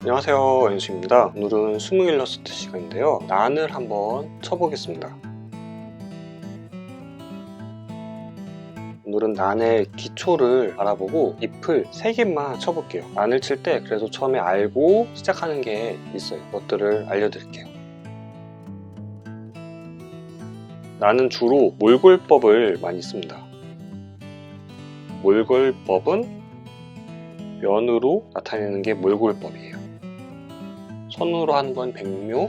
안녕하세요, 연수입니다. 오늘은 스무 일러스트 시간인데요. 난을 한번 쳐보겠습니다. 오늘은 난의 기초를 알아보고 잎을 3개만 쳐볼게요. 난을 칠 때 그래서 처음에 알고 시작하는 게 있어요. 그것들을 알려드릴게요. 난은 주로 몰골법을 많이 씁니다. 몰골법은 면으로 나타내는 게 몰골법이에요. 선으로 하는 건 백묘,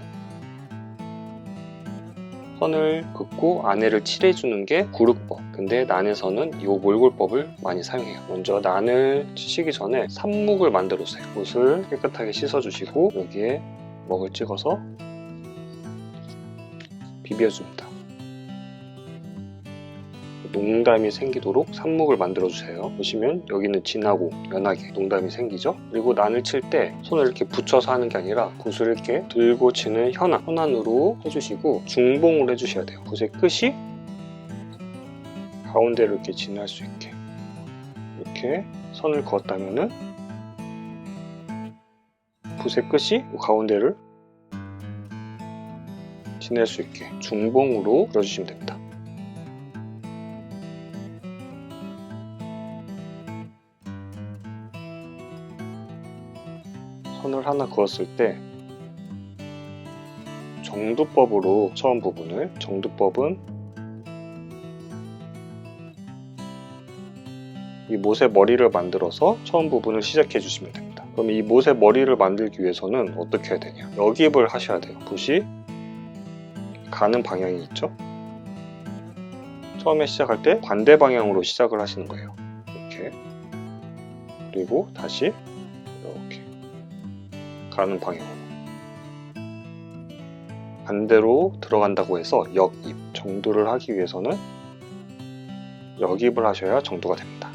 선을 긋고 안에를 칠해주는 게 구륵법. 근데 난에서는 이 몰골법을 많이 사용해요. 먼저 난을 치시기 전에 삽묵을 만들어 주세요. 붓을 깨끗하게 씻어주시고 여기에 먹을 찍어서 비벼줍니다. 농담이 생기도록 삽묵을 만들어 주세요. 보시면 여기는 진하고 연하게 농담이 생기죠. 그리고 난을 칠 때 손을 이렇게 붙여서 하는 게 아니라 붓을 이렇게 들고 치는 현안으로 해주시고 중봉을 해주셔야 돼요. 붓의 끝이 가운데로 이렇게 진할 수 있게 이렇게 선을 그었다면은 붓의 끝이 가운데를 지낼 수 있게 중봉으로 그려주시면 됩니다. 선을 하나 그었을 때 정두법으로 처음 부분을, 정두법은 이 못의 머리를 만들어서 처음 부분을 시작해 주시면 됩니다. 그럼 이 못의 머리를 만들기 위해서는 어떻게 해야 되냐, 역입을 하셔야 돼요. 붓이 가는 방향이 있죠. 처음에 시작할 때 반대 방향으로 시작을 하시는 거예요. 이렇게. 그리고 다시 이렇게 가는 방향으로 반대로 들어간다고 해서 역입, 정두를 하기 위해서는 역입을 하셔야 정두가 됩니다.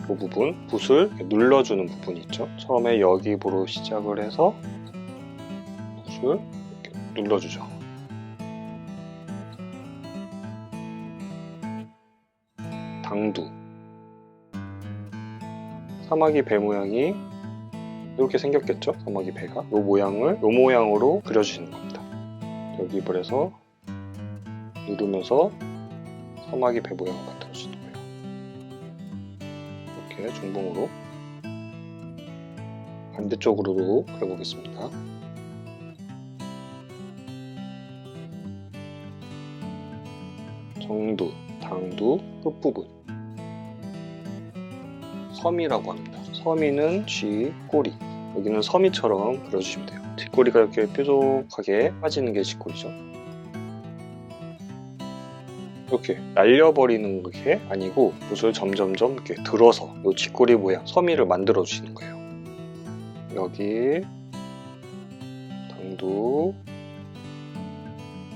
이 부분, 붓을 눌러주는 부분이 있죠. 처음에 역입으로 시작을 해서 붓을 이렇게 눌러주죠. 당두, 사마귀 배 모양이 이렇게 생겼겠죠? 사마귀 배가. 이 모양을 이 모양으로 그려주시는 겁니다. 역입을 해서 누르면서 사마귀 배 모양을 만들어주시는 거예요. 이렇게 중봉으로 반대쪽으로도 그려보겠습니다. 정두, 당두, 끝부분. 서미라고 합니다. 서미는 쥐 꼬리. 여기는 서미처럼 그려주시면 돼요. 뒷꼬리가 이렇게 뾰족하게 빠지는 게 쥐꼬리죠. 이렇게 날려버리는 게 아니고 붓을 점점점 이렇게 들어서 이 쥐꼬리 모양 서미를 만들어 주시는 거예요. 여기 당두,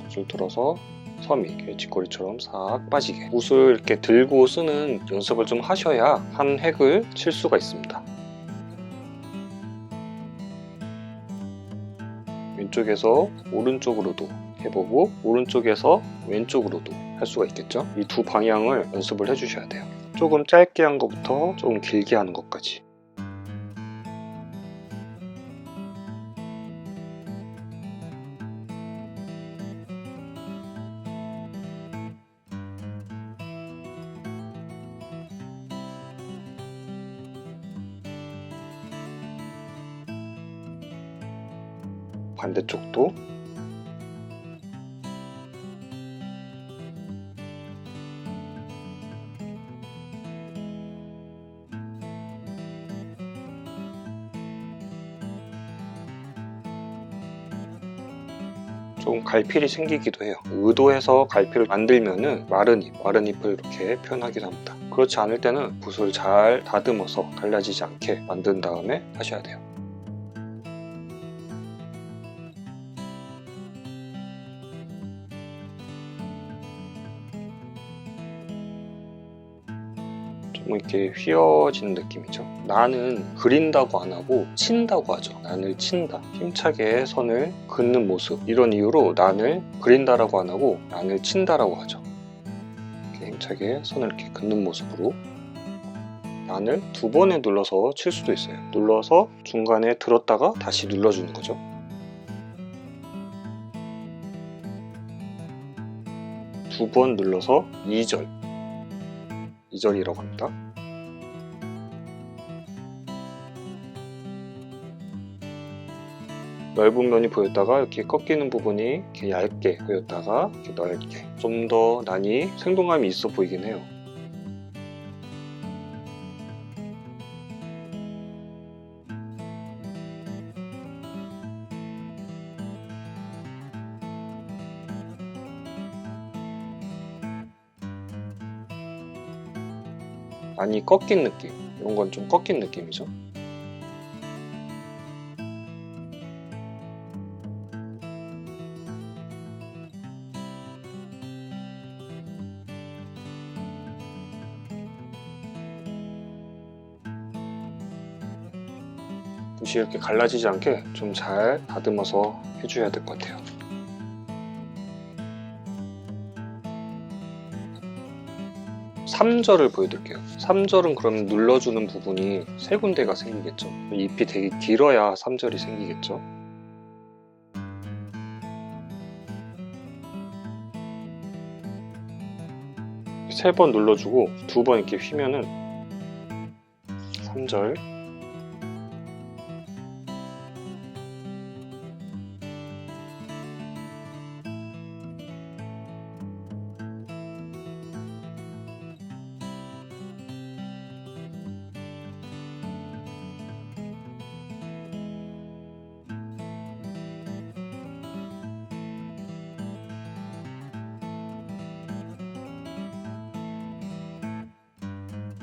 붓을 들어서 서미, 쥐꼬리처럼 싹 빠지게 붓을 이렇게 들고 쓰는 연습을 좀 하셔야 한 획을 칠 수가 있습니다. 왼쪽에서 오른쪽으로도 해보고 오른쪽에서 왼쪽으로도 할 수가 있겠죠. 이 두 방향을 연습을 해주셔야 돼요. 조금 짧게 한 것부터 조금 길게 하는 것까지. 반대쪽도 좀 갈필이 생기기도 해요. 의도해서 갈필을 만들면은 마른 잎을 이렇게 표현하기도 합니다. 그렇지 않을 때는 붓을 잘 다듬어서 갈라지지 않게 만든 다음에 하셔야 돼요. 좀 이렇게 휘어지는 느낌이죠. 난은 그린다고 안 하고 친다고 하죠. 난을 친다. 힘차게 선을 긋는 모습. 이런 이유로 난을 그린다라고 안 하고 난을 친다라고 하죠. 힘차게 선을 이렇게 긋는 모습으로 난을 2번에 눌러서 칠 수도 있어요. 눌러서 중간에 들었다가 다시 눌러주는 거죠. 두 번 눌러서 2절이라고 합니다. 넓은 면이 보였다가 이렇게 꺾이는 부분이 이렇게 얇게 보였다가 이렇게 넓게, 좀 더 난이 생동감이 있어 보이긴 해요. 많이 꺾인 느낌, 이런 건 좀 꺾인 느낌이죠. 붓이 이렇게 갈라지지 않게 좀 잘 다듬어서 해줘야 될 것 같아요. (3절을) 보여드릴게요. 3절은 그럼 눌러주는 부분이 3군데가 생기겠죠. 잎이 되게 길어야 3절이 생기겠죠. 세 번 눌러주고 2번 이렇게 휘면은 3절.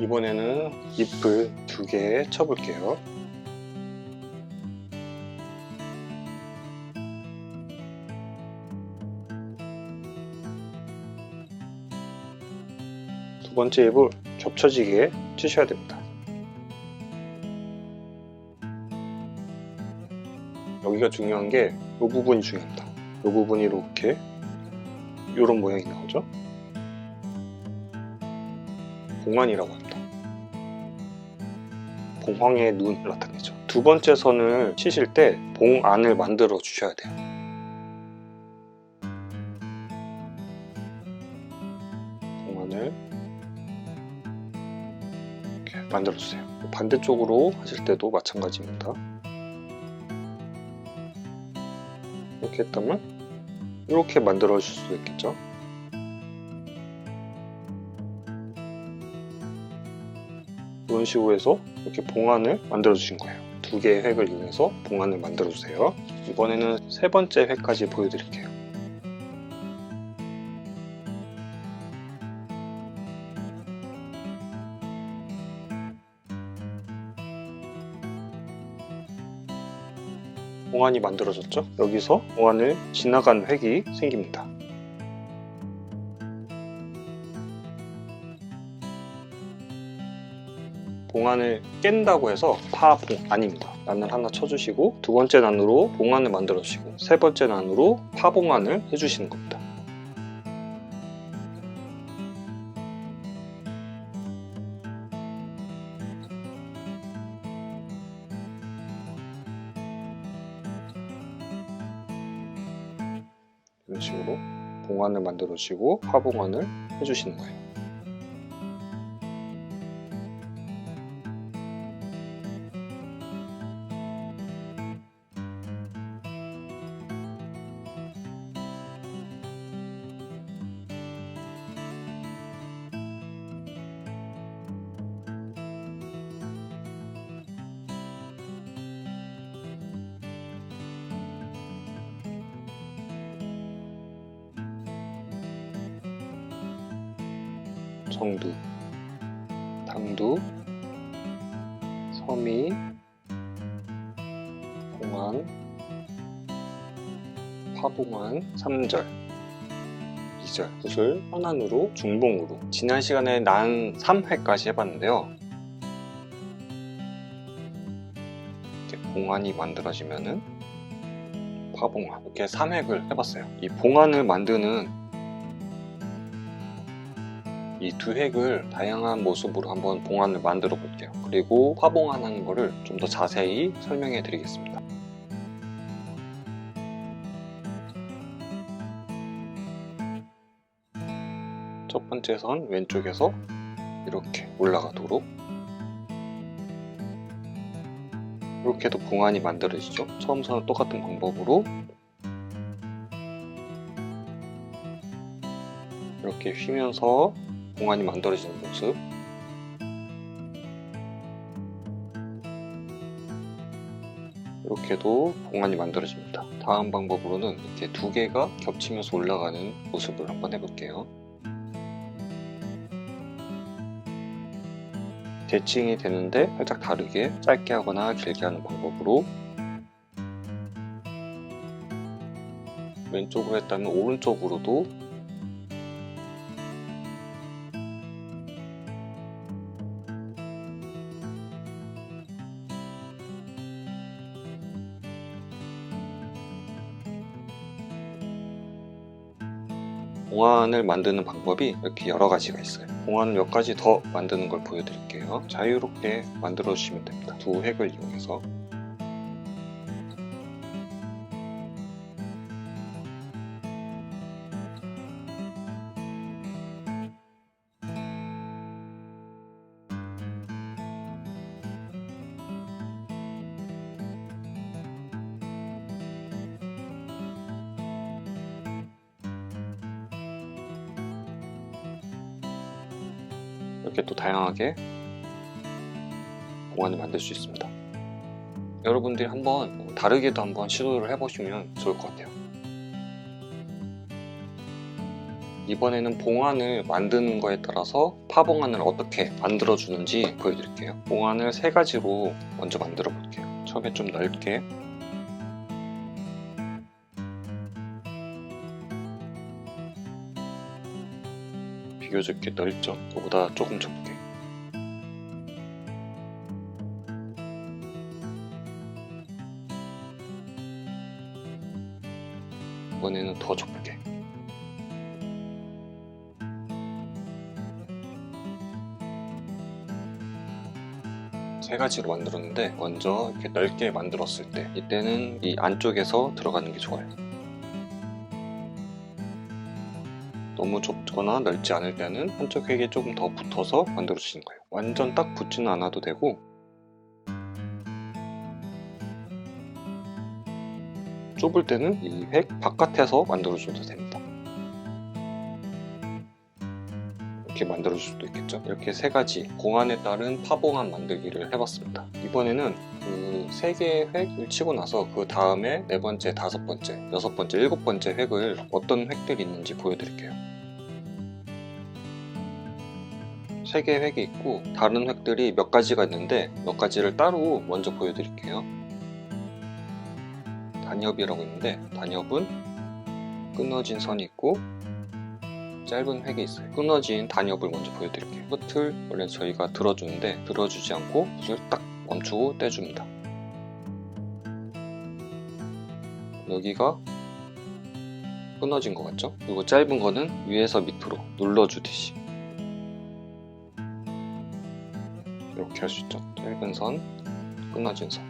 이번에는 잎을 2개 쳐볼게요. 두 번째 잎을 겹쳐지게 치셔야 됩니다. 여기가 중요한 게 이 부분이 중요합니다. 이 부분이 이렇게 이런 모양이 나오죠. 봉안이라고 합니다. 봉황의 눈을 나타내죠. 두 번째 선을 치실 때 봉안을 만들어 주셔야 돼요. 봉안을 이렇게 만들어 주세요. 반대쪽으로 하실 때도 마찬가지입니다. 이렇게 했다면 이렇게 만들어 주실 수 있겠죠. 이런 식으로 해서 이렇게 봉안을 만들어 주신 거예요. 2개의 획을 이용해서 봉안을 만들어 주세요. 이번에는 3번째 획까지 보여드릴게요. 봉안이 만들어졌죠? 여기서 봉안을 지나간 획이 생깁니다. 봉안을 깬다고 해서 파봉 아닙니다. 난을 하나 쳐주시고 2번째 난으로 봉안을 만들어 주시고 3번째 난으로 파봉안을 해주시는 겁니다. 이런 식으로 봉안을 만들어 주시고 파봉안을 해주시는 거예요. 정두, 당두, 서미, 봉안, 파봉안, 3절, 2절 붓을 현안으로 중봉으로. 지난 시간에 난 3회까지 해봤는데요. 이렇게 봉안이 만들어지면은 파봉안 이렇게 3획을 해봤어요. 이 봉안을 만드는 이 이 두 획을 다양한 모습으로 한번 봉안을 만들어 볼게요. 그리고 파봉안하는 거를 좀 더 자세히 설명해 드리겠습니다. 첫 번째 선 왼쪽에서 이렇게 올라가도록, 이렇게도 봉안이 만들어지죠. 처음 선은 똑같은 방법으로 이렇게 휘면서 봉안이 만들어지는 모습. 이렇게도 봉안이 만들어집니다. 다음 방법으로는 이렇게 두 개가 겹치면서 올라가는 모습을 한번 해볼게요. 대칭이 되는데 살짝 다르게 짧게 하거나 길게 하는 방법으로, 왼쪽으로 했다면 오른쪽으로도 봉안을 만드는 방법이 이렇게 여러 가지가 있어요. 봉안을 몇 가지 더 만드는 걸 보여드릴게요. 자유롭게 만들어 주시면 됩니다. 두 획을 이용해서. 이렇게 또 다양하게 봉안을 만들 수 있습니다. 여러분들이 한번 다르게도 한번 시도를 해보시면 좋을 것 같아요. 이번에는 봉안을 만드는 거에 따라서 파봉안을 어떻게 만들어 주는지 보여드릴게요. 봉안을 세 가지로 먼저 만들어 볼게요. 처음에 좀 넓게, 비교적 넓죠? 그거보다 조금 좁게, 이번에는 더 좁게. 세 가지로 만들었는데, 먼저 이렇게 넓게 만들었을 때 이때는 이 안쪽에서 들어가는 게 좋아요. 너무 좁거나 넓지 않을 때는 한쪽 획에 조금 더 붙어서 만들어 주시는 거예요. 완전 딱 붙지는 않아도 되고, 좁을 때는 이 획 바깥에서 만들어 줘도 됩니다. 이렇게 만들어 줄 수도 있겠죠. 이렇게 세 가지 봉안에 따른 파봉안 만들기를 해봤습니다. 이번에는 그 세 개의 획을 치고 나서 그 다음에 네 번째, 다섯 번째, 여섯 번째, 일곱 번째 획을 어떤 획들이 있는지 보여드릴게요. 세 개의 획이 있고 다른 획들이 몇 가지가 있는데 몇 가지를 따로 먼저 보여드릴게요. 단엽이라고 있는데, 단엽은 끊어진 선이 있고 짧은 획이 있어요. 끊어진 단엽을 먼저 보여드릴게요. 끝을 원래 저희가 들어주는데 들어주지 않고 붓을 딱 멈추고 떼줍니다. 여기가 끊어진 것 같죠? 그리고 짧은 거는 위에서 밑으로 눌러주듯이 이렇게 할 수 있죠. 짧은 선, 끊어진 선.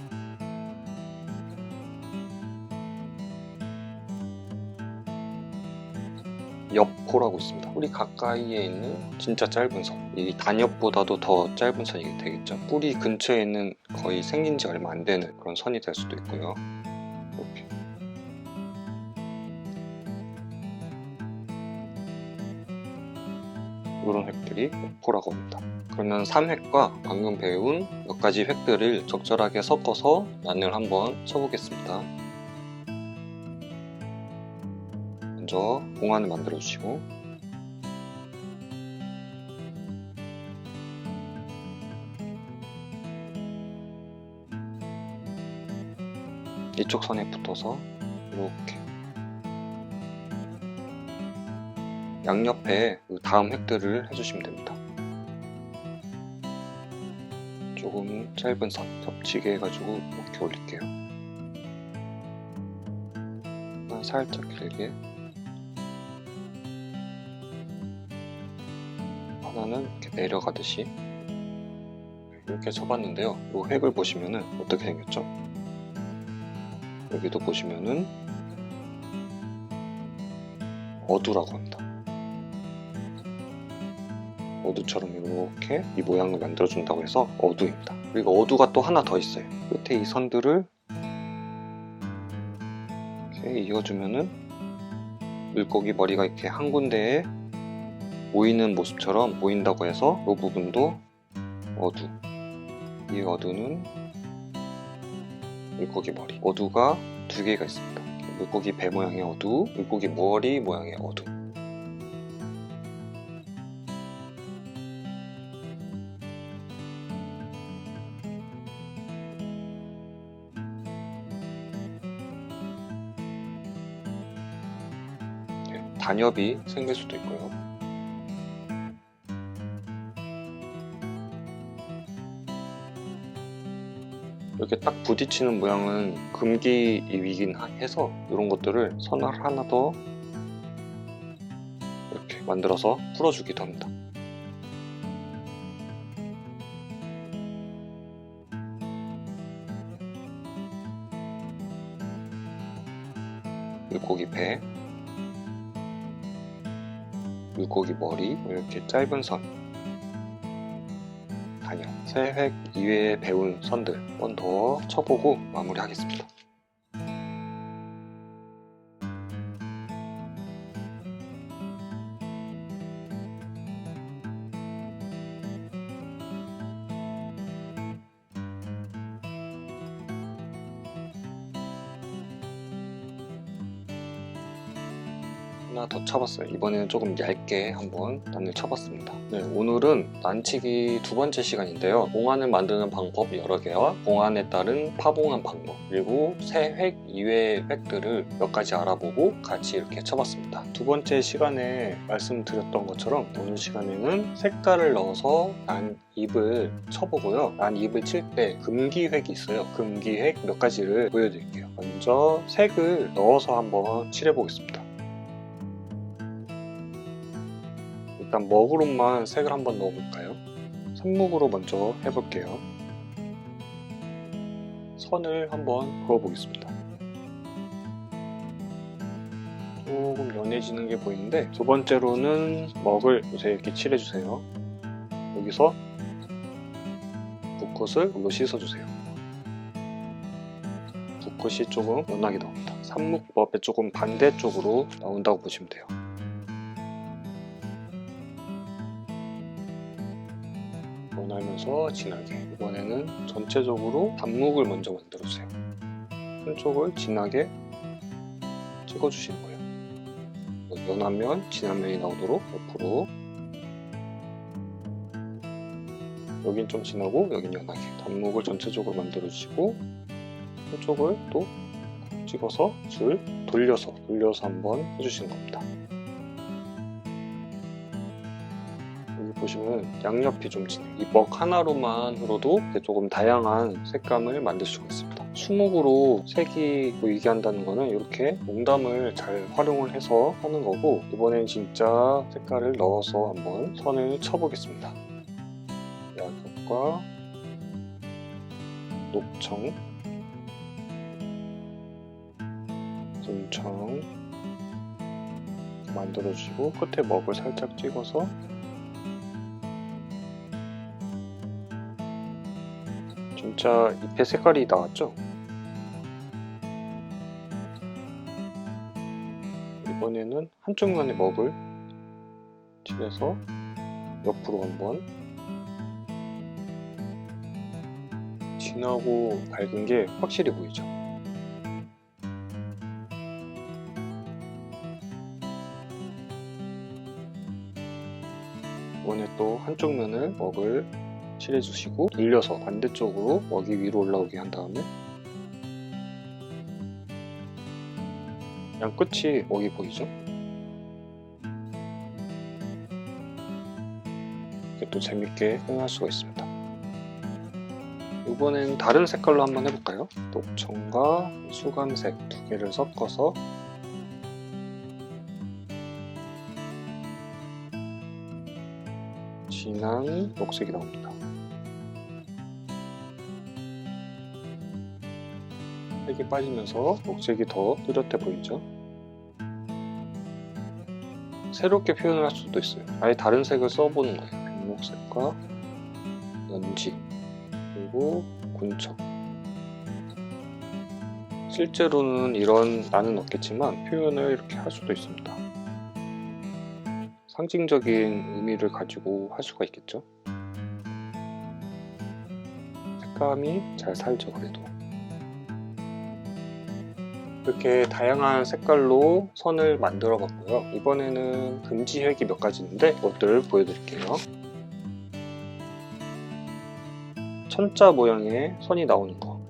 옆포라고 있습니다. 뿌리 가까이에 있는 진짜 짧은 선. 이 단엽보다도 더 짧은 선이 되겠죠. 뿌리 근처에 있는 거의 생긴 지 얼마 안 되는 그런 선이 될 수도 있고요. 이렇게. 이런 획들이 옆포라고 합니다. 그러면 3획과 방금 배운 몇 가지 획들을 적절하게 섞어서 난을 한번 쳐보겠습니다. 먼저 봉안을 만들어 주시고, 이쪽 선에 붙어서 이렇게 양옆에 그 다음 획들을 해주시면 됩니다. 조금 짧은 선 겹치게 해가지고 이렇게 올릴게요. 살짝 길게 하나는 이렇게 내려가듯이 이렇게 쳐봤는데요. 이 획을 보시면은 어떻게 생겼죠? 여기도 보시면은 어두라고 합니다. 어두처럼 이렇게 이 모양을 만들어준다고 해서 어두입니다. 그리고 어두가 또 하나 더 있어요. 끝에 이 선들을 이렇게 이어주면은 물고기 머리가 이렇게 한 군데에 모이는 모습처럼 보인다고 해서 이 부분도 어두. 이 어두는 물고기 머리. 어두가 두 개가 있습니다. 물고기 배 모양의 어두, 물고기 머리 모양의 어두. 단엽이 생길 수도 있고요. 이렇게 딱 부딪히는 모양은 금기입이긴 해서 이런 것들을 선을 하나 더 이렇게 만들어서 풀어주기도 합니다. 물고기 배, 물고기 머리, 이렇게 짧은 선, 단엽, 3획 이외에 배운 선들 한 번 더 쳐보고 마무리하겠습니다. 하나 더 쳐봤어요. 이번에는 조금 얇게 한번 난을 쳐봤습니다. 네, 오늘은 난치기 두 번째 시간인데요. 봉안을 만드는 방법 여러 개와 봉안에 따른 파봉한 방법, 그리고 새 획 이외의 획들을 몇 가지 알아보고 같이 이렇게 쳐봤습니다. 두 번째 시간에 말씀드렸던 것처럼 오늘 시간에는 색깔을 넣어서 난 잎을 쳐보고요. 난 잎을 칠 때 금기획이 있어요. 금기획 몇 가지를 보여드릴게요. 먼저 색을 넣어서 한번 칠해보겠습니다. 일단 먹으로만 색을 한번 넣어볼까요? 삽목으로 먼저 해볼게요. 선을 한번 그어보겠습니다. 조금 연해지는 게 보이는데, 두 번째로는 먹을 요새 이렇게 칠해주세요. 여기서 붓끝을 물로 씻어주세요. 붓끝이 조금 연하게 나옵니다. 삽목법의 조금 반대쪽으로 나온다고 보시면 돼요. 연하면서 진하게. 이번에는 전체적으로 단목을 먼저 만들어주세요. 한쪽을 진하게 찍어주시는 거예요. 연한 면, 진한 면이 나오도록 옆으로. 여긴 좀 진하고 여긴 연하게. 단목을 전체적으로 만들어주시고 한쪽을 또 찍어서 줄 돌려서 한번 해주시는 겁니다. 여기 보시면 양옆이 좀 진해요. 이 먹 하나로만으로도 조금 다양한 색감을 만들 수가 있습니다. 수목으로 색이 보이게 한다는 거는 이렇게 농담을 잘 활용을 해서 하는 거고, 이번엔 진짜 색깔을 넣어서 한번 선을 쳐보겠습니다. 야격과 녹청, 금청 만들어주시고 끝에 먹을 살짝 찍어서 진짜 잎의 색깔이 나왔죠? 이번에는 한쪽 면에 먹을 칠해서 옆으로 한번. 진하고 밝은 게 확실히 보이죠? 이번에 또 한쪽 면을 먹을 칠해주시고 돌려서 반대쪽으로 먹이 위로 올라오게 한 다음에 그냥 끝이 먹이 보이죠? 이렇게 또 재밌게 표현할 수가 있습니다. 이번엔 다른 색깔로 한번 해볼까요? 녹청과 수감색 두 개를 섞어서 진한 녹색이 나옵니다. 색이 빠지면서 녹색이 더 뚜렷해 보이죠? 새롭게 표현을 할 수도 있어요. 아예 다른 색을 써보는 거예요. 백록색과 연지, 그리고 군청. 실제로는 이런 난은 없겠지만 표현을 이렇게 할 수도 있습니다. 상징적인 의미를 가지고 할 수가 있겠죠. 색감이 잘 살죠. 그래도 이렇게 다양한 색깔로 선을 만들어 봤고요. 이번에는 금지획이 몇 가지 있는데 그것들을 보여드릴게요. 천자 모양의 선이 나오는 거,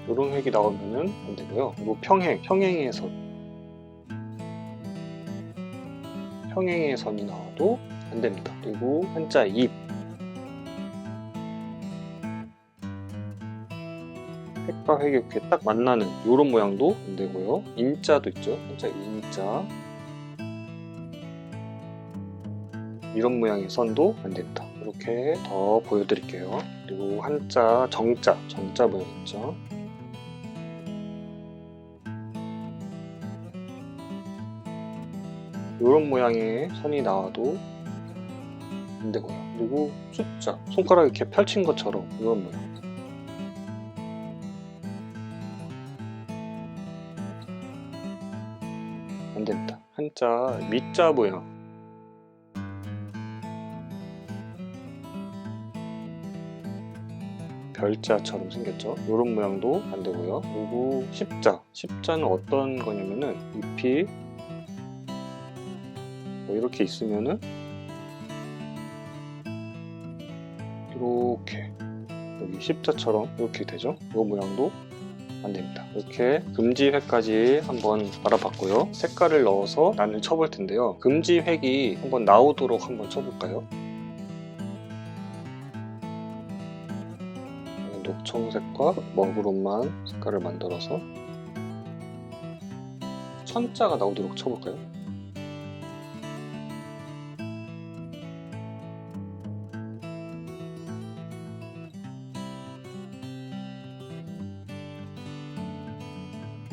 이런 획이 나오면은 안 되고요. 그리고 평행의 선, 평행의 선이 나와도 안 됩니다. 그리고 한자 입, 획과 획이 이렇게 딱 만나는 이런 모양도 안 되고요. 인자도 있죠. 한자 인자, 이런 모양의 선도 안 됩니다. 이렇게 더 보여드릴게요. 그리고 한자 정자 모양 있죠. 이런 모양의 선이 나와도 안 되고요. 그리고 숫자, 손가락 이렇게 펼친 것처럼 이런 모양. 안 됩니다. 한자 미자 모양. 별자처럼 생겼죠. 이런 모양도 안 되고요. 그리고 십자는 어떤 거냐면은 잎이 뭐 이렇게 있으면은 이렇게 여기 십자처럼 이렇게 되죠. 이 모양도 안 됩니다. 이렇게 금지획까지 한번 알아봤고요. 색깔을 넣어서 난을 쳐볼 텐데요. 금지획이 한번 나오도록 한번 쳐볼까요? 녹청색과 먹으로만 색깔을 만들어서 천자가 나오도록 쳐볼까요?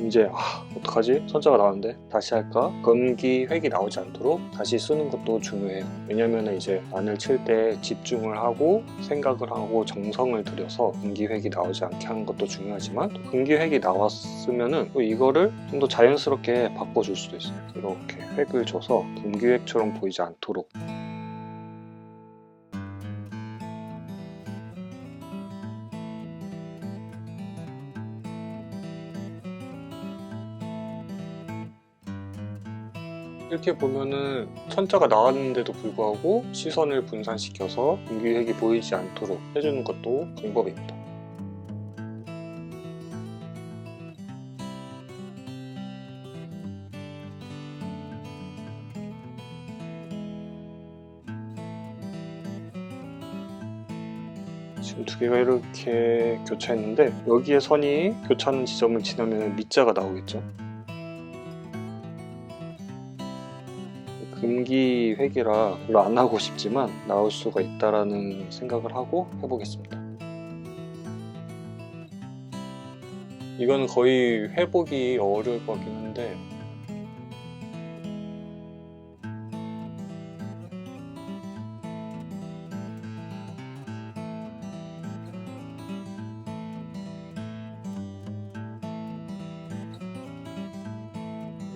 이제 어떡하지? 천자가 나왔는데 다시 할까? 금기획이 나오지 않도록 다시 쓰는 것도 중요해요. 왜냐면 이제 난을 칠 때 집중을 하고 생각을 하고 정성을 들여서 금기획이 나오지 않게 하는 것도 중요하지만 또 금기획이 나왔으면은 또 이거를 좀 더 자연스럽게 바꿔줄 수도 있어요. 이렇게 획을 줘서 금기획처럼 보이지 않도록. 이렇게 보면은 천자가 나왔는데도 불구하고 시선을 분산시켜서 금기획이 보이지 않도록 해주는 것도 방법입니다. 지금 두 개가 이렇게 교차했는데 여기에 선이 교차하는 지점을 지나면 밑자가 나오겠죠. 금기획이라 별로 안 하고 싶지만 나올 수가 있다라는 생각을 하고 해보겠습니다. 이건 거의 해보기 어려울 것 같긴 한데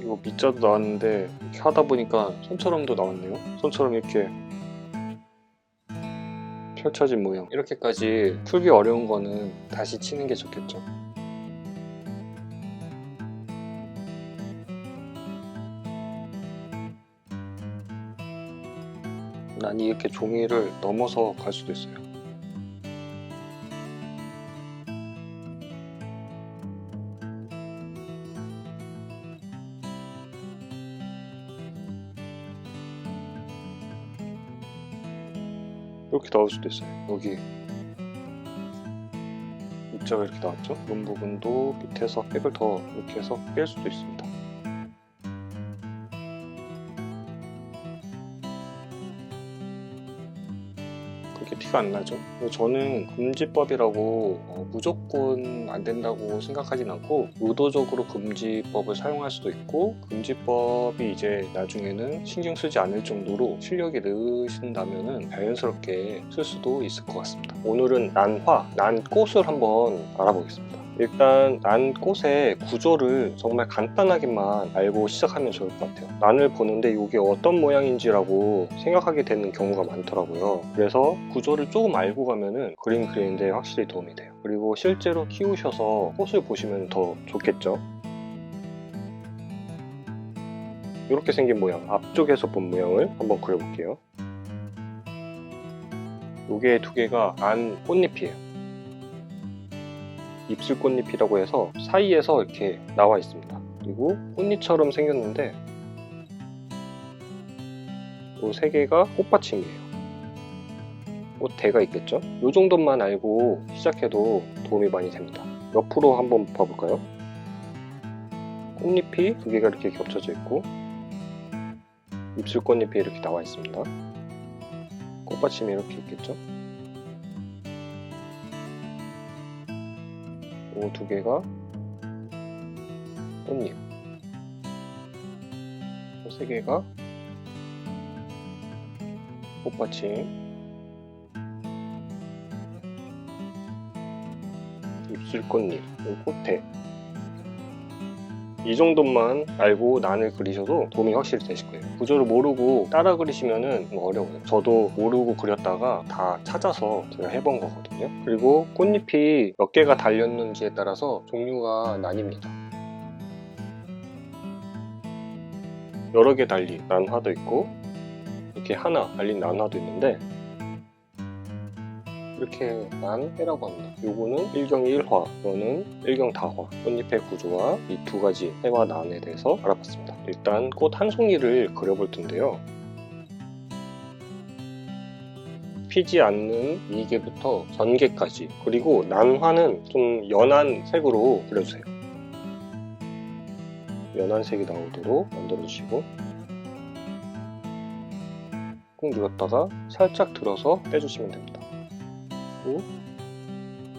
이거 밑자도 나왔는데 이렇게 하다 보니까 손처럼도 나왔네요. 손처럼 이렇게 펼쳐진 모양. 이렇게까지 풀기 어려운 거는 다시 치는 게 좋겠죠. 난 이렇게 종이를 넘어서 갈 수도 있어요. 이렇게 나올 수도 있어요. 여기 입자가 이렇게 나왔죠? 이런 부분도 밑에서 획을 더 이렇게 해서 뺄 수도 있습니다. 이렇게 티가 안 나죠. 저는 금지법이라고 무조건 안 된다고 생각하진 않고, 의도적으로 금지법을 사용할 수도 있고, 금지법이 이제 나중에는 신경 쓰지 않을 정도로 실력이 늘으신다면 자연스럽게 쓸 수도 있을 것 같습니다. 오늘은 난꽃을 한번 알아보겠습니다. 일단 난꽃의 구조를 정말 간단하게만 알고 시작하면 좋을 것 같아요. 난을 보는데 이게 어떤 모양인지라고 생각하게 되는 경우가 많더라고요. 그래서 구조를 조금 알고 가면은 그림 그리는데 확실히 도움이 돼요. 그리고 실제로 키우셔서 꽃을 보시면 더 좋겠죠. 이렇게 생긴 모양, 앞쪽에서 본 모양을 한번 그려볼게요. 요게 두 개가 난 꽃잎이에요. 입술 꽃잎이라고 해서 사이에서 이렇게 나와 있습니다. 그리고 꽃잎처럼 생겼는데 이 세 개가 꽃받침이에요. 꽃대가 있겠죠? 이 정도만 알고 시작해도 도움이 많이 됩니다. 옆으로 한번 봐볼까요? 꽃잎이 두 개가 이렇게 겹쳐져 있고 입술 꽃잎이 이렇게 나와 있습니다. 꽃받침이 이렇게 있겠죠? 이 두 개가 꽃잎, 이 세 개가 꽃받침, 입술 꽃잎, 꽃대. 이 정도만 알고 난을 그리셔도 도움이 확실히 되실 거예요. 구조를 모르고 따라 그리시면은 어려워요. 저도 모르고 그렸다가 다 찾아서 제가 해본 거거든요. 그리고 꽃잎이 몇 개가 달렸는지에 따라서 종류가 나뉩니다. 여러 개 달린 난화도 있고 이렇게 하나 달린 난화도 있는데 이렇게 난해라고 합니다. 요거는 일경일화, 이거는 일경다화. 꽃잎의 구조와 이 두 가지 해와 난에 대해서 알아봤습니다. 일단 꽃 한 송이를 그려볼 텐데요. 피지 않는 미개부터 전개까지, 그리고 난화는 좀 연한 색으로 그려주세요. 연한 색이 나오도록 만들어주시고 꾹 눌렀다가 살짝 들어서 빼주시면 됩니다.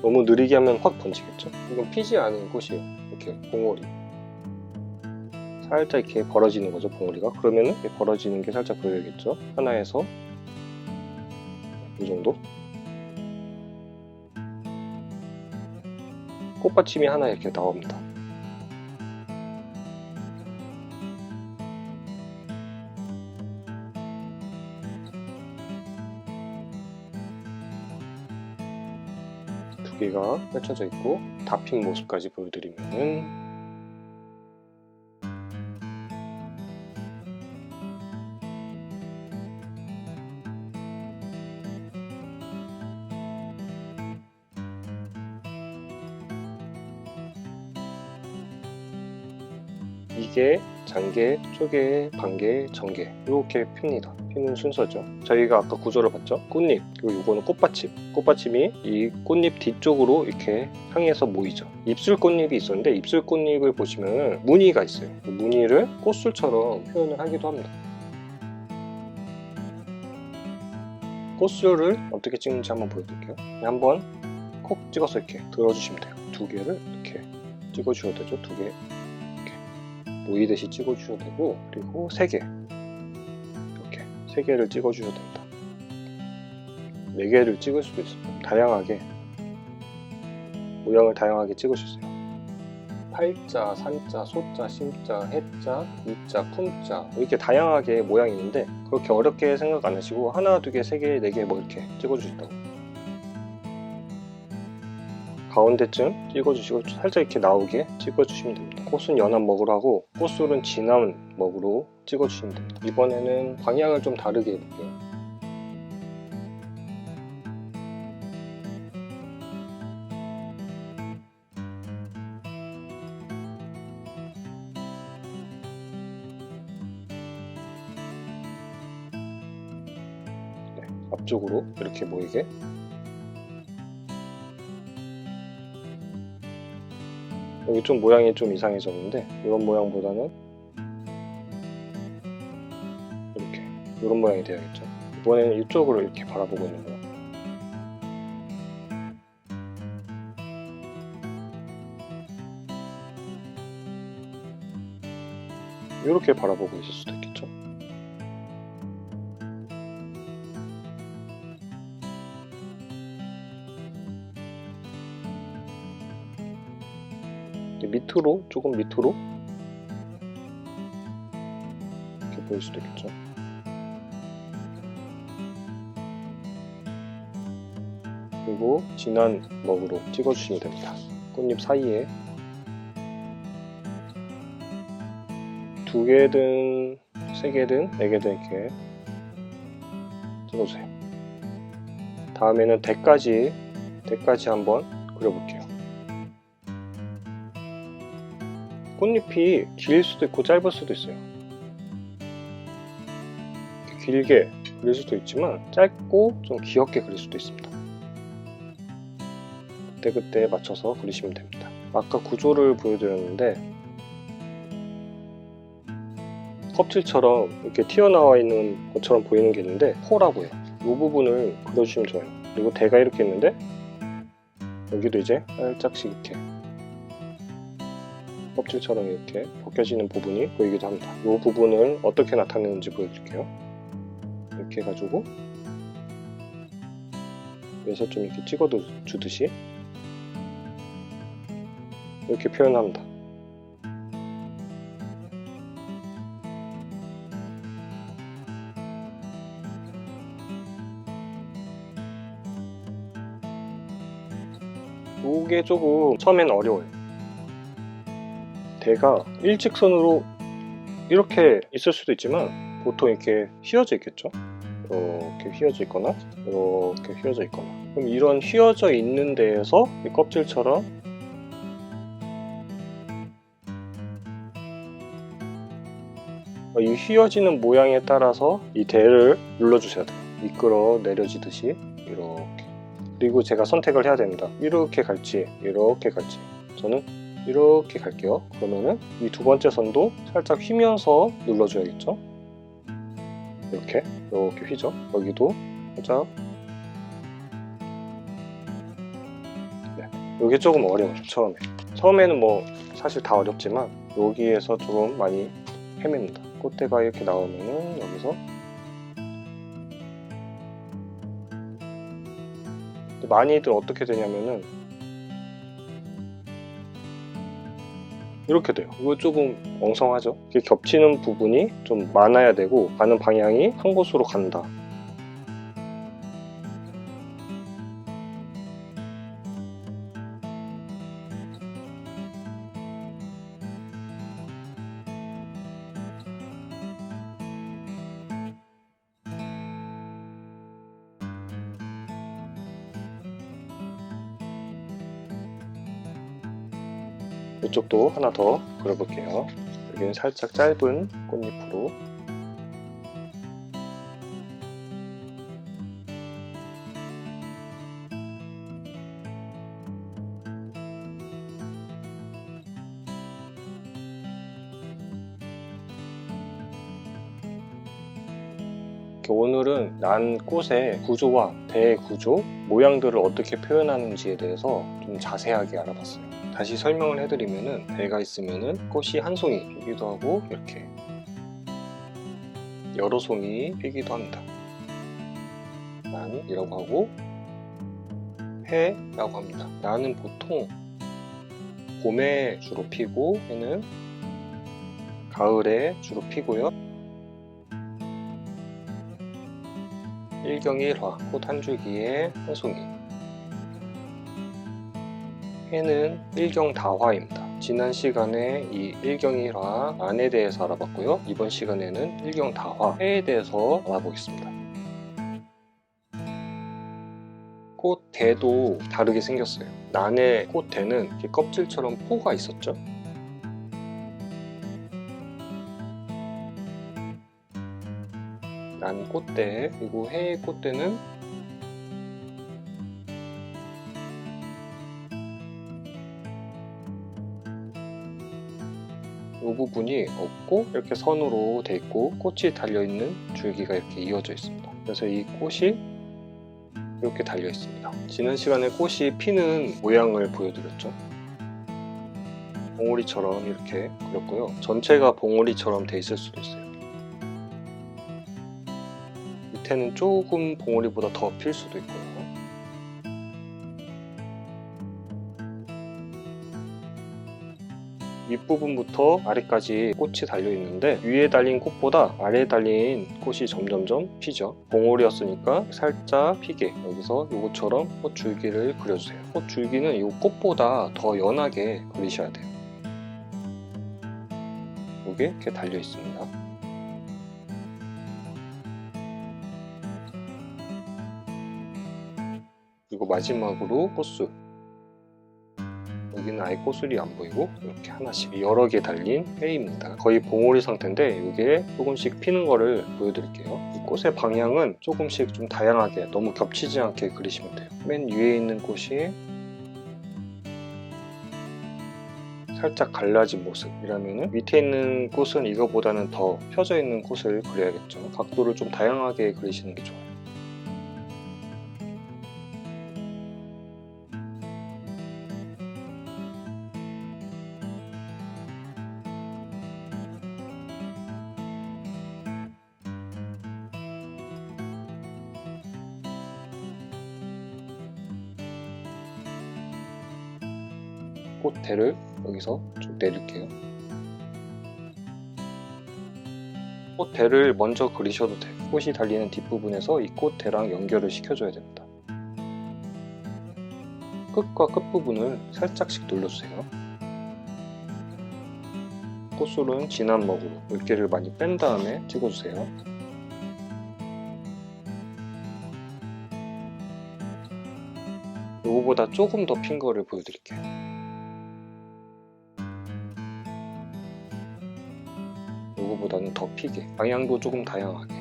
너무 느리게 하면 확 번지겠죠? 이건 피지 않은 꽃이에요. 이렇게 봉오리 살짝 이렇게 벌어지는 거죠, 봉오리가. 그러면은 이렇게 벌어지는 게 살짝 보여야겠죠? 하나에서 이 정도. 꽃받침이 하나 이렇게 나옵니다. 두 개가 펼쳐져 있고 다 핀 모습까지 보여드리면은 이게 장계, 쪼개, 반계, 정계 이렇게 핍니다. 피는 순서죠. 저희가 아까 구조를 봤죠? 꽃잎, 그리고 이거는 꽃받침. 꽃받침이 이 꽃잎 뒤쪽으로 이렇게 향해서 모이죠. 입술 꽃잎이 있었는데 입술 꽃잎을 보시면 무늬가 있어요. 그 무늬를 꽃술처럼 표현을 하기도 합니다. 꽃술을 어떻게 찍는지 한번 보여드릴게요. 한번 콕 찍어서 이렇게 들어주시면 돼요. 두 개를 이렇게 찍어주셔도 되죠. 두 개 이렇게 모이듯이 찍어주셔도 되고, 그리고 세 개 이렇게 세 개를 찍어주셔도 됩니다. 네 개를 찍을 수도 있어요. 다양하게 모양을 다양하게 찍으셨어요. 팔자, 산자, 소자, 심자, 해자, 이자, 품자 이렇게 다양하게 모양이 있는데 그렇게 어렵게 생각 안 하시고 하나, 두 개, 세 개, 네 개 뭐 이렇게 찍어주신다고. 가운데쯤 찍어주시고 살짝 이렇게 나오게 찍어주시면 됩니다. 꽃은 연한 먹으로 하고 꽃술은 진한 먹으로 찍어주시면 됩니다. 이번에는 방향을 좀 다르게 해볼게요. 앞쪽으로 이렇게 모이게. 여기 좀 모양이 좀 이상해졌는데 이런 모양보다는 이렇게 이런 모양이 되어야겠죠. 이번에는 이쪽으로 이렇게 바라보고 있는 거예요. 이렇게 바라보고 있을 수도 있겠죠. 밑으로, 조금 밑으로 이렇게 보일 수도 있겠죠. 그리고 진한 먹으로 찍어주시면 됩니다. 꽃잎 사이에 2개든 3개든 4개든 이렇게 찍어주세요. 다음에는 대까지 한번 그려볼게요. 꽃잎이 길 수도 있고 짧을 수도 있어요. 길게 그릴 수도 있지만 짧고 좀 귀엽게 그릴 수도 있습니다. 그때 맞춰서 그리시면 됩니다. 아까 구조를 보여드렸는데 껍질처럼 이렇게 튀어나와 있는 것처럼 보이는 게 있는데 포라고 해요. 이 부분을 그려주시면 좋아요. 그리고 대가 이렇게 있는데 여기도 이제 살짝씩 이렇게 껍질처럼 이렇게 벗겨지는 부분이 보이기도 합니다. 이 부분을 어떻게 나타내는지 보여드릴게요. 이렇게 해가지고 그래서 좀 이렇게 찍어주듯이 이렇게 표현합니다. 이게 조금 처음엔 어려워요. 대가 일직선으로 이렇게 있을 수도 있지만 보통 이렇게 휘어져 있겠죠. 이렇게 휘어져 있거나 이렇게 휘어져 있거나, 그럼 이런 휘어져 있는 데에서 이 껍질처럼 이 휘어지는 모양에 따라서 이 대를 눌러주셔야 돼요. 미끄러 내려지듯이 이렇게. 그리고 제가 선택을 해야 됩니다. 이렇게 갈지 이렇게 갈지. 저는 이렇게 갈게요. 그러면은 이 2번째 선도 살짝 휘면서 눌러줘야겠죠. 이렇게 휘죠. 여기도 살짝. 네. 이게 조금 어려워요. 처음에는 뭐 사실 다 어렵지만 여기에서 조금 많이 헤맵니다. 꽃대가 이렇게 나오면은 여기서 많이들 어떻게 되냐면은 이렇게 돼요. 이거 조금 엉성하죠. 이렇게 겹치는 부분이 좀 많아야 되고 가는 방향이 한 곳으로 간다. 이쪽도 하나 더 그려볼게요. 여기는 살짝 짧은 꽃잎으로. 오늘은 난 꽃의 구조와 대의 구조, 모양들을 어떻게 표현하는지에 대해서 좀 자세하게 알아봤어요. 다시 설명을 해드리면은 대가 있으면은 꽃이 한 송이 피기도 하고 이렇게 여러 송이 피기도 합니다. 난이라고 하고 해라고 합니다. 난은 보통 봄에 주로 피고 해는 가을에 주로 피고요. 일경일화, 꽃 한 줄기에 한 송이. 해는 일경다화입니다. 지난 시간에 이 일경일화 난에 대해서 알아봤고요. 이번 시간에는 일경다화, 해에 대해서 알아보겠습니다. 꽃 대도 다르게 생겼어요. 난의 꽃 대는 이렇게 껍질처럼 포가 있었죠. 난 꽃대, 그리고 해의 꽃대는 이 부분이 없고 이렇게 선으로 돼 있고 꽃이 달려있는 줄기가 이렇게 이어져 있습니다. 그래서 이 꽃이 이렇게 달려 있습니다. 지난 시간에 꽃이 피는 모양을 보여드렸죠. 봉오리처럼 이렇게 그렸고요. 전체가 봉오리처럼 돼 있을 수도 있어요. 밑에는 조금 봉오리보다 더 필 수도 있고요. 윗부분부터 아래까지 꽃이 달려 있는데 위에 달린 꽃보다 아래에 달린 꽃이 점점점 피죠. 봉오리였으니까 살짝 피게 여기서 이것처럼 꽃줄기를 그려주세요. 꽃줄기는 이 꽃보다 더 연하게 그리셔야 돼요. 이게 이렇게 달려 있습니다. 그리고 마지막으로 꽃술. 여기는 아예 꽃술이 안 보이고 이렇게 하나씩 여러 개 달린 회입니다. 거의 봉오리 상태인데 이게 조금씩 피는 거를 보여드릴게요. 이 꽃의 방향은 조금씩 좀 다양하게 너무 겹치지 않게 그리시면 돼요. 맨 위에 있는 꽃이 살짝 갈라진 모습이라면 밑에 있는 꽃은 이거보다는 더 펴져 있는 꽃을 그려야겠죠. 각도를 좀 다양하게 그리시는 게 좋아요. 꽃대를 여기서 좀 내릴게요. 꽃대를 먼저 그리셔도 돼요. 꽃이 달리는 뒷부분에서 이 꽃대랑 연결을 시켜줘야 됩니다. 끝과 끝부분을 살짝씩 눌러주세요. 꽃술은 진한 먹으로 물기를 많이 뺀 다음에 찍어주세요. 이거보다 조금 더 핀 거를 보여드릴게요. 이거보다는 더 피게, 방향도 조금 다양하게.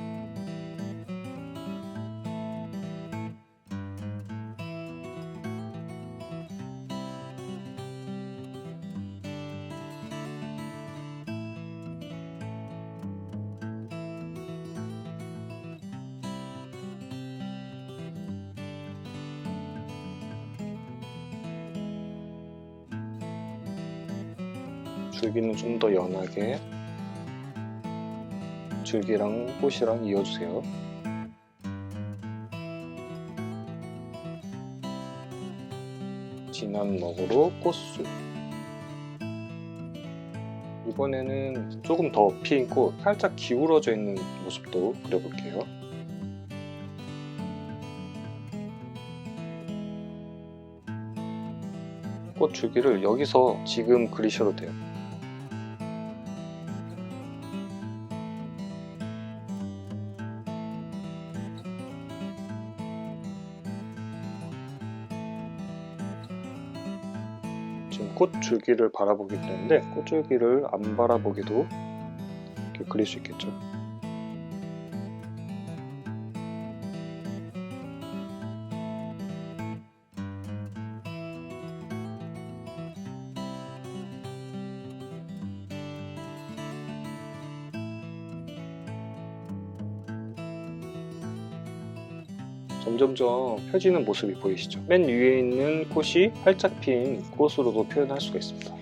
줄기는 좀 더 연하게 줄기랑 꽃이랑 이어주세요. 진한 먹으로 꽃술. 이번에는 조금 더 핀 꽃, 살짝 기울어져 있는 모습도 그려볼게요. 꽃 줄기를 여기서 지금 그리셔도 돼요. 지금 꽃 줄기를 바라보기 때문에 꽃 줄기를 안 바라보기도 이렇게 그릴 수 있겠죠. 점점점 펴지는 모습이 보이시죠? 맨 위에 있는 꽃이 활짝 핀 꽃으로도 표현할 수가 있습니다.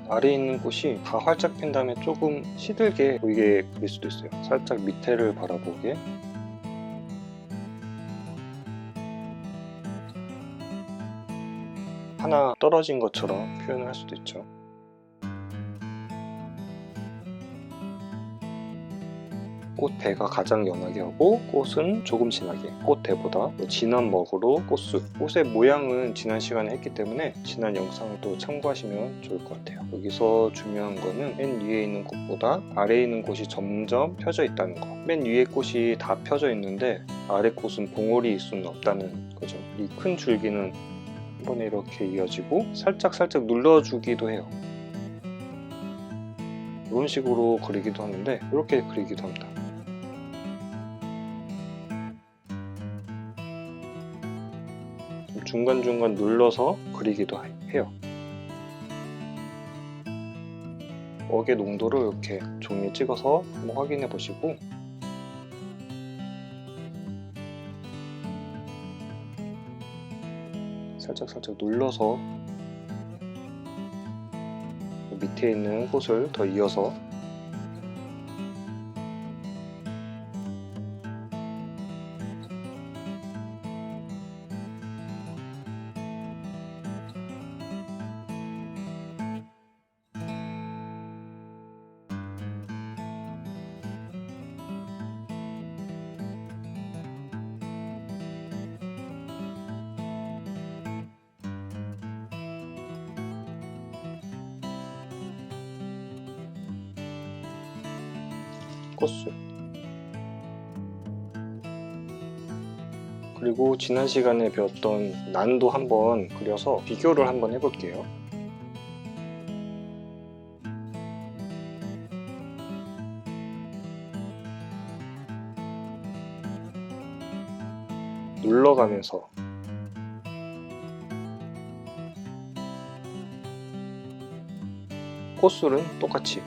아래에 있는 꽃이 다 활짝 핀 다음에 조금 시들게 보이게 그릴 수도 있어요. 살짝 밑에를 바라보게. 하나 떨어진 것처럼 표현을 할 수도 있죠. 꽃대가 가장 연하게 하고 꽃은 조금 진하게, 꽃대보다 진한 먹으로 꽃술. 꽃의 모양은 지난 시간에 했기 때문에 지난 영상을 또 참고하시면 좋을 것 같아요. 여기서 중요한 거는 맨 위에 있는 꽃보다 아래에 있는 꽃이 점점 펴져 있다는 거. 맨 위에 꽃이 다 펴져 있는데 아래 꽃은 봉오리일 수는 없다는 거죠. 이 큰 줄기는 번에 이렇게 이어지고 살짝 눌러주기도 해요. 이런 식으로 그리기도 하는데 이렇게 그리기도 합니다. 중간중간 눌러서 그리기도 해요. 먹의 농도를 이렇게 종이에 찍어서 한번 확인해 보시고, 살짝 눌러서 밑에 있는 꽃을 더 이어서 꽃술, 그리고 지난 시간에 배웠던 난도 한번 그려서 비교를 한번 해볼게요. 눌러가면서 꽃술은 똑같이,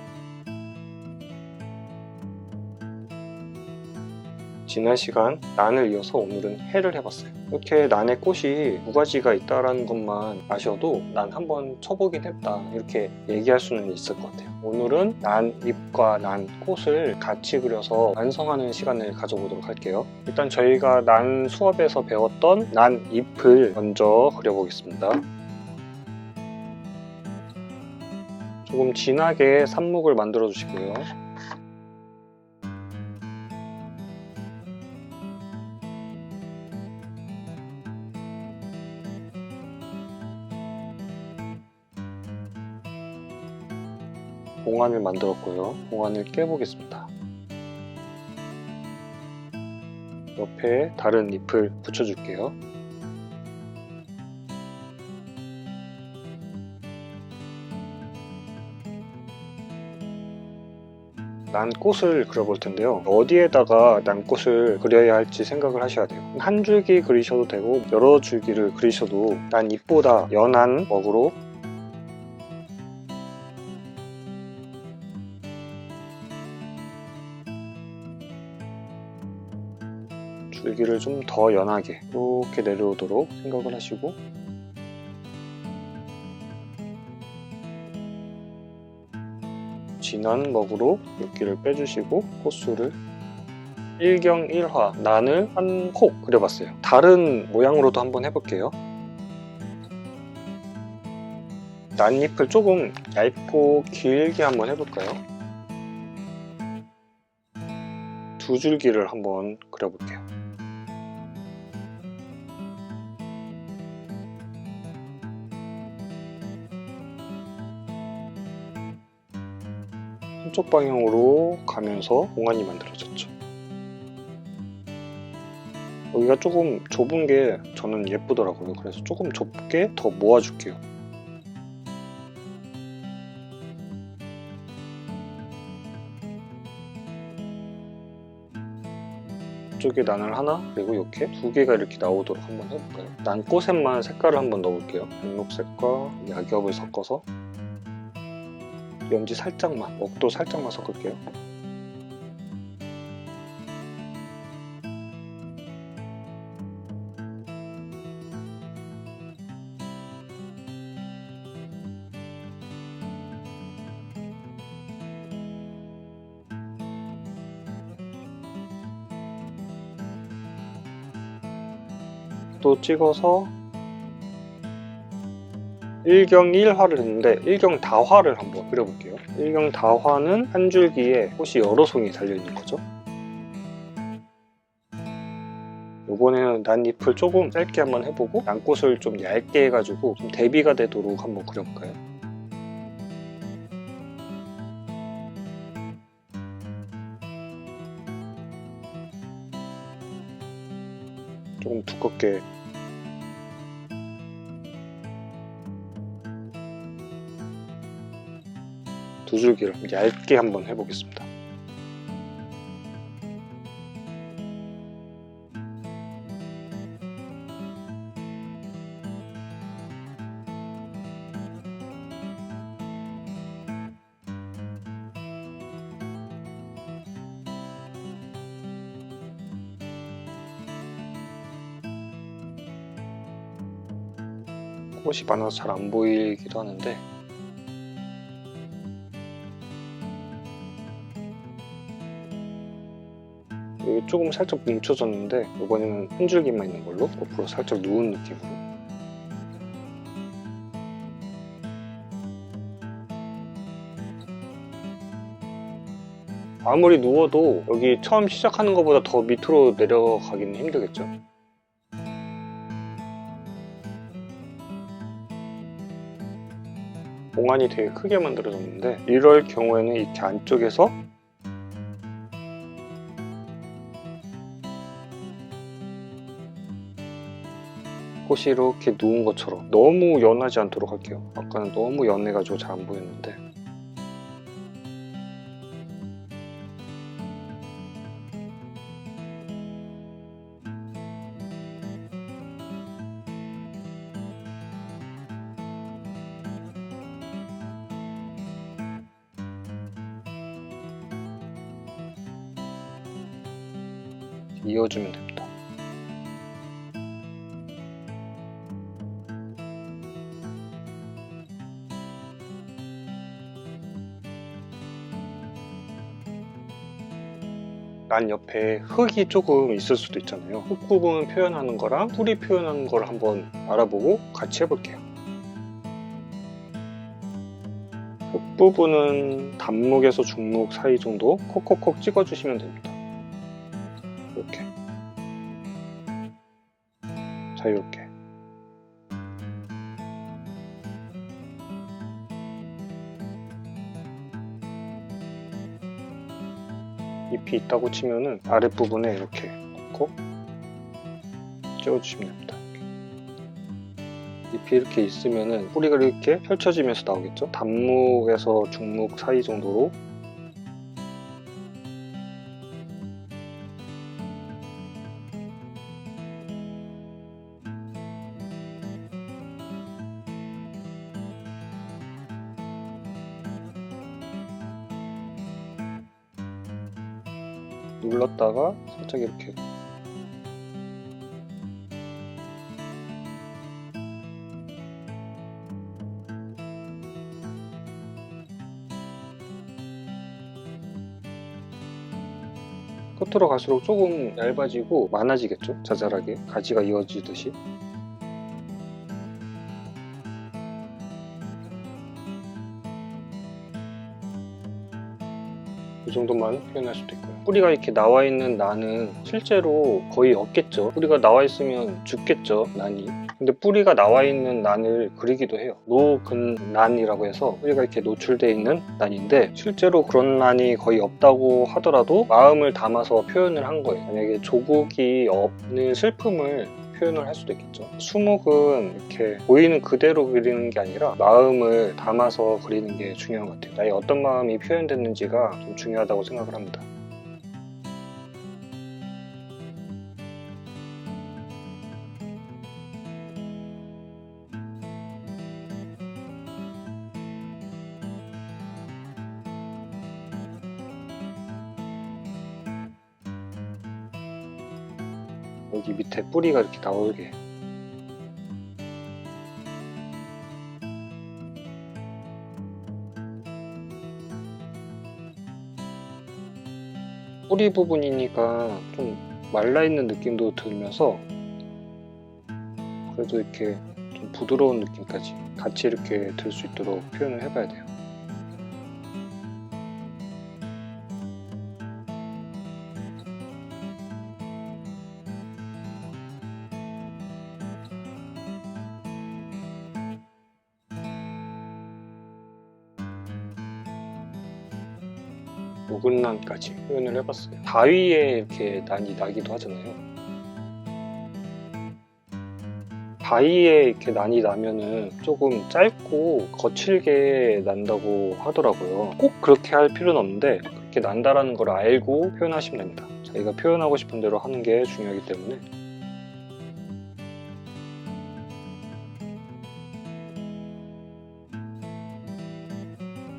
지난 시간 난을 이어서 오늘은 해를 해봤어요. 이렇게 난에 꽃이 두 가지가 있다는 것만 아셔도 난 한번 쳐보긴 했다 이렇게 얘기할 수는 있을 것 같아요. 오늘은 난 잎과 난 꽃을 같이 그려서 완성하는 시간을 가져보도록 할게요. 일단 저희가 난 수업에서 배웠던 난 잎을 먼저 그려보겠습니다. 조금 진하게 삽목을 만들어 주시고요. 봉안을 만들었고요. 봉안을 깨보겠습니다. 옆에 다른 잎을 붙여줄게요. 난꽃을 그려볼 텐데요. 어디에다가 난꽃을 그려야 할지 생각을 하셔야 돼요. 한 줄기 그리셔도 되고 여러 줄기를 그리셔도 난 잎보다 연한 먹으로 줄기를 좀 더 연하게 이렇게 내려오도록 생각을 하시고, 진한 먹으로 물기를 빼주시고 꽃술을 일경일화 난을 한 코 그려봤어요. 다른 모양으로도 한번 해볼게요. 난잎을 조금 얇고 길게 한번 해볼까요? 두 줄기를 한번 그려볼게요. 한쪽 방향으로 가면서 공간이 만들어졌죠. 여기가 조금 좁은 게 저는 예쁘더라고요. 그래서 조금 좁게 더 모아줄게요. 이쪽에 난을 하나, 그리고 이렇게 두 개가 이렇게 나오도록 한번 해볼까요? 난 꽃에만 색깔을 한번 넣어볼게요. 백록색과 약엽을 섞어서 연지 살짝만, 먹도 살짝만 섞을게요. 또 찍어서 일경일화를 했는데 일경다화를 한번 그려볼게요. 일경다화는 한 줄기에 꽃이 여러 송이 달려있는 거죠. 이번에는 난잎을 조금 짧게 한번 해보고 난꽃을 좀 얇게 해가지고 좀 대비가 되도록 한번 그려볼까요? 조금 두껍게 두 줄기를 얇게 한번 해보겠습니다. 꽃이 많아서 잘 안 보이기도 하는데 여기 조금 살짝 뭉쳐졌는데 이번에는 한 줄기만 있는 걸로 옆으로 살짝 누운 느낌으로. 아무리 누워도 여기 처음 시작하는 것보다 더 밑으로 내려가기는 힘들겠죠. 공간이 되게 크게 만들어졌는데 이럴 경우에는 이렇게 안쪽에서 꽃이 이렇게 누운 것처럼 너무 연하지 않도록 할게요. 아까는 너무 연해가지고 잘 안 보였는데 이어주면 됩니다. 난 옆에 흙이 조금 있을 수도 있잖아요. 흙 부분 표현하는 거랑 뿌리 표현하는 걸 한번 알아보고 같이 해볼게요. 흙 부분은 단목에서 중목 사이 정도 콕콕콕 찍어주시면 됩니다. 이렇게. 자, 이렇게. 잎이 있다고 치면은 아랫부분에 이렇게 넣고 찍어주시면 됩니다. 잎이 이렇게 있으면은 뿌리가 이렇게 펼쳐지면서 나오겠죠? 단목에서 중목 사이 정도로 눌렀다가 살짝 이렇게 끝으로 갈수록 조금 얇아지고 많아지겠죠? 자잘하게 가지가 이어지듯이. 이 정도만 표현할 수도 있고요. 뿌리가 이렇게 나와 있는 난은 실제로 거의 없겠죠. 뿌리가 나와 있으면 죽겠죠, 난이. 근데 뿌리가 나와 있는 난을 그리기도 해요. 노근난이라고 해서 뿌리가 이렇게 노출되어 있는 난인데 실제로 그런 난이 거의 없다고 하더라도 마음을 담아서 표현을 한 거예요. 만약에 조국이 없는 슬픔을 표현을 할 수도 있겠죠. 수목은 이렇게 보이는 그대로 그리는 게 아니라 마음을 담아서 그리는 게 중요한 것 같아요. 나의 어떤 마음이 표현됐는지가 좀 중요하다고 생각을 합니다. 여기 밑에 뿌리가 이렇게 나오게 뿌리 부분이니까 좀 말라있는 느낌도 들면서 그래도 이렇게 좀 부드러운 느낌까지 같이 이렇게 들 수 있도록 표현을 해봐야 돼요. 노근난까지 표현을 해봤어요. 바위에 이렇게 난이 나기도 하잖아요. 가위에 이렇게 난이 나면은 조금 짧고 거칠게 난다고 하더라고요. 꼭 그렇게 할 필요는 없는데 그렇게 난다라는 걸 알고 표현하시면 됩니다. 자기가 표현하고 싶은 대로 하는 게 중요하기 때문에.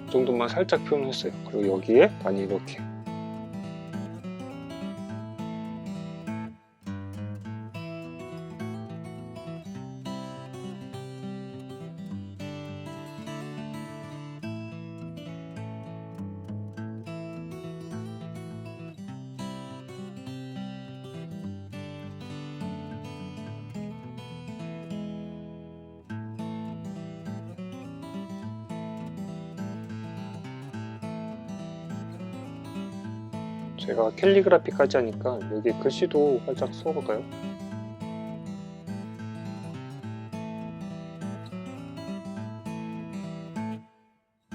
이 정도만 살짝 표현했어요. 그리고 여기에 난이 이렇게. 제가 캘리그라피까지 하니까 여기 글씨도 살짝 써볼까요?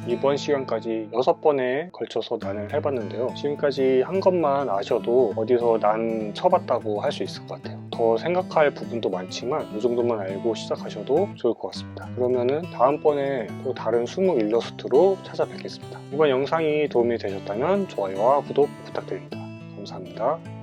이번 시간까지 6번에 걸쳐서 난을 해봤는데요. 지금까지 한 것만 아셔도 어디서 난 쳐봤다고 할 수 있을 것 같아요. 더 생각할 부분도 많지만 이 정도만 알고 시작하셔도 좋을 것 같습니다. 그러면은 다음번에 또 다른 수묵 일러스트로 찾아뵙겠습니다. 이번 영상이 도움이 되셨다면 좋아요와 구독 부탁드립니다. 감사합니다.